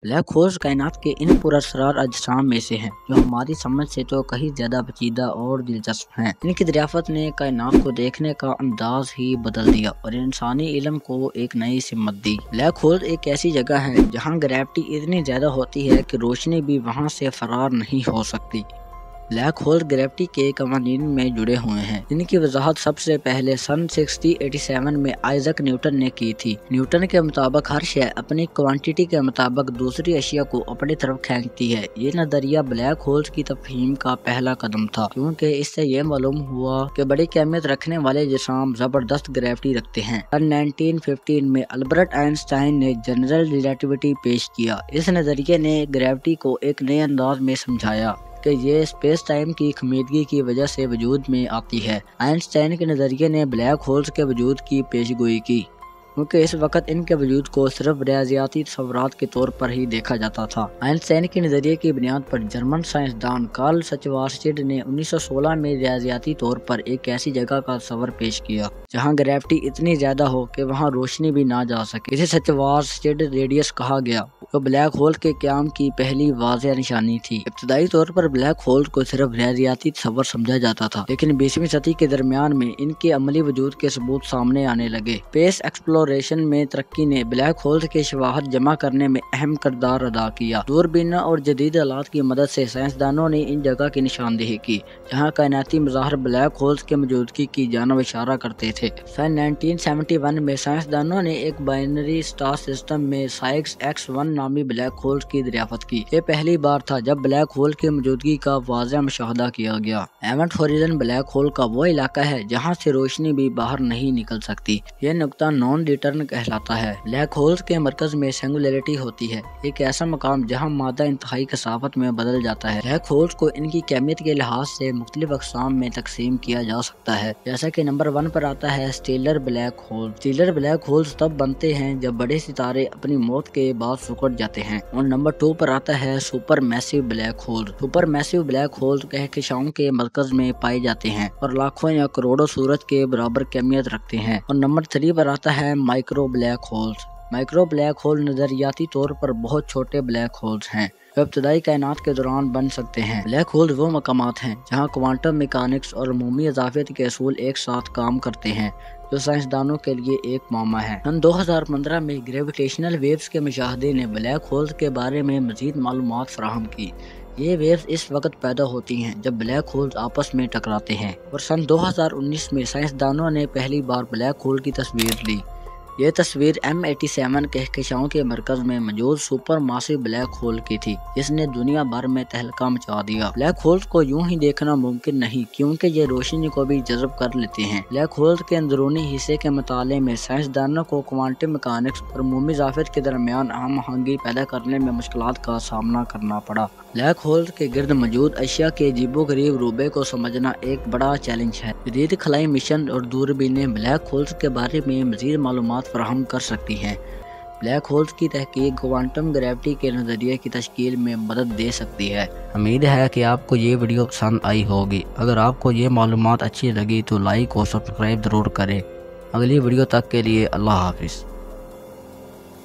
Black holes कायनात के इन पुरअसरार अजसाम में से हैं जो हमारी समझ से तो कहीं ज्यादा पेचीदा और दिलचस्प हैं। इनकी दरियाफत ने कायनात को देखने का अंदाज ही बदल दिया और इंसानी इल्म को एक नई सिमत दी। ब्लैक होल एक ऐसी जगह है जहां ग्रेविटी इतनी ज्यादा होती है कि रोशनी भी वहां से फरार नहीं हो सकती। ब्लैक होल ग्रेविटी के कवानीन में जुड़े हुए हैं, जिनकी वजाहत सबसे पहले सन 1687 में आइजक न्यूटन ने की थी। न्यूटन के मुताबिक हर शय अपनी क्वांटिटी के मुताबिक दूसरी अशिया को अपनी तरफ खींचती है। ये नजरिया ब्लैक होल्स की तफहीम का पहला कदम था, क्योंकि इससे ये मालूम हुआ कि बड़ी अहमियत रखने वाले जिस्म जबरदस्त ग्रेविटी रखते हैं। सन 1915 में अल्बर्ट आइंस्टाइन ने जनरल रिलेटिविटी पेश किया। इस नजरिए ने ग्रेविटी को एक नए अंदाज में समझाया कि ये स्पेस टाइम की खमीदगी की वजह से वजूद में आती है। आइंस्टाइन के नजरिए ने ब्लैक होल्स के वजूद की पेशगोई की, क्योंकि इस वक्त इनके वजूद को सिर्फ रियाजियाती तस्वुरात के तौर पर ही देखा जाता था। आइंस्टाइन के नजरिए की बुनियाद पर जर्मन साइंसदान कार्ल सचवारस्टेड ने 1916 में रियाजियाती तौर पर एक ऐसी जगह का तस्वर पेश किया जहां ग्रेविटी इतनी ज्यादा हो कि वहां रोशनी भी ना जा सके। इसे सचवारस्टेड रेडियस कहा गया, जो ब्लैक होल के क़याम की पहली वाज़ेह निशानी थी। इब्तदाई तौर पर ब्लैक होल को सिर्फ रियाजियाती तस्वर समझा जाता था, लेकिन 20वीं सदी के दरमियान में इनके अमली वजूद के सबूत सामने आने लगे। स्पेस एक्सप्लोरेशन में तरक्की ने ब्लैक होल्स की शवाहद जमा करने में अहम किरदार अदा किया। दूरबीनों और जदीद आलात की मदद से साइंसदानों ने इन जगह की निशानदेही की जहाँ कायनाती मज़ाहिर ब्लैक होल्स के मौजूदगी की जानब इशारा करते थे। सन 1971 में साइंसदानों ने एक बाइनरी स्टार सिस्टम में साइक्स X1 नामी ब्लैक होल की दरियाफत की। ये पहली बार था जब ब्लैक होल की मौजूदगी का वाज़ेह मुशाहदा किया गया। एवेंट होरिज़न ब्लैक होल का वो इलाका है जहाँ से रोशनी भी बाहर नहीं निकल सकती। यह नुक्ता नॉन रिटर्न कहलाता है। ब्लैक होल्स के मरकज में सिंगुलरिटी होती है, एक ऐसा मकाम जहाँ मादा इंतहाई कसाफत में बदल जाता है। ब्लैक होल्स को इनकी अहमियत के लिहाज से मुख्तलिफ अक़साम में तकसीम किया जा सकता है, जैसा कि नंबर 1 पर आता है stellar black hole. Stellar black holes तब बनते हैं जब बड़े सितारे अपनी मौत के बाद सिकुड़ जाते हैं। और नंबर 2 पर आता है super massive black hole. Super massive black hole कहकशाओं के मरकज में पाए जाते हैं और लाखों या करोड़ों सूरज के बराबर अहमियत रखते हैं। और नंबर 3 पर आता है micro black holes. Micro black hole नजरियाती तौर पर बहुत छोटे ब्लैक होल्स हैं जो इब्तदाई कायनात के दौरान बन सकते हैं। ब्लैक होल वो मकामात हैं जहाँ क्वांटम मैकेनिक्स और अमूमी इजाफियत के असूल एक साथ काम करते हैं, जो साइंसदानों के लिए एक मामा है। सन 2015 में ग्रेविटेशनल वेव्स के मुशाहदे ने ब्लैक होल्स के बारे में मजीद मालूमात फराहम की। ये वेव्स इस वक्त पैदा होती हैं जब ब्लैक होल्स आपस में टकराते हैं। और सन 2019 में साइंसदानों ने पहली बार ब्लैक होल की तस्वीर ली। ये तस्वीर M87 कहकशाओं के मरकज में मौजूद सुपर मासिव ब्लैक होल की थी, जिसने दुनिया भर में तहलका मचा दिया। ब्लैक होल्स को यूं ही देखना मुमकिन नहीं, क्योंकि ये रोशनी को भी जज़ब कर लेते हैं। ब्लैक होल्स के अंदरूनी हिस्से के मुताले में साइंसदानों को क्वांटम मैकेनिक्स और अमूमी इजाफियत के दरमियान हम आहंगी पैदा करने में मुश्किलात का सामना करना पड़ा। ब्लैक होल्स के गिर्द मौजूद अशिया के अजीबोगरीब रूबे को समझना एक बड़ा चैलेंज है। जदीद खलाई मिशन और दूरबीनें ब्लैक होल्स के बारे में मजीद मालूमात फराहम कर सकती हैं। ब्लैक होल्स की तहकीक क्वांटम ग्रेविटी के नजरिए की तश्कील में मदद दे सकती है। उम्मीद है कि आपको ये वीडियो पसंद आई होगी। अगर आपको ये मालूमात अच्छी लगी तो लाइक और सब्सक्राइब जरूर करें। अगली वीडियो तक के लिए अल्लाह हाफिज।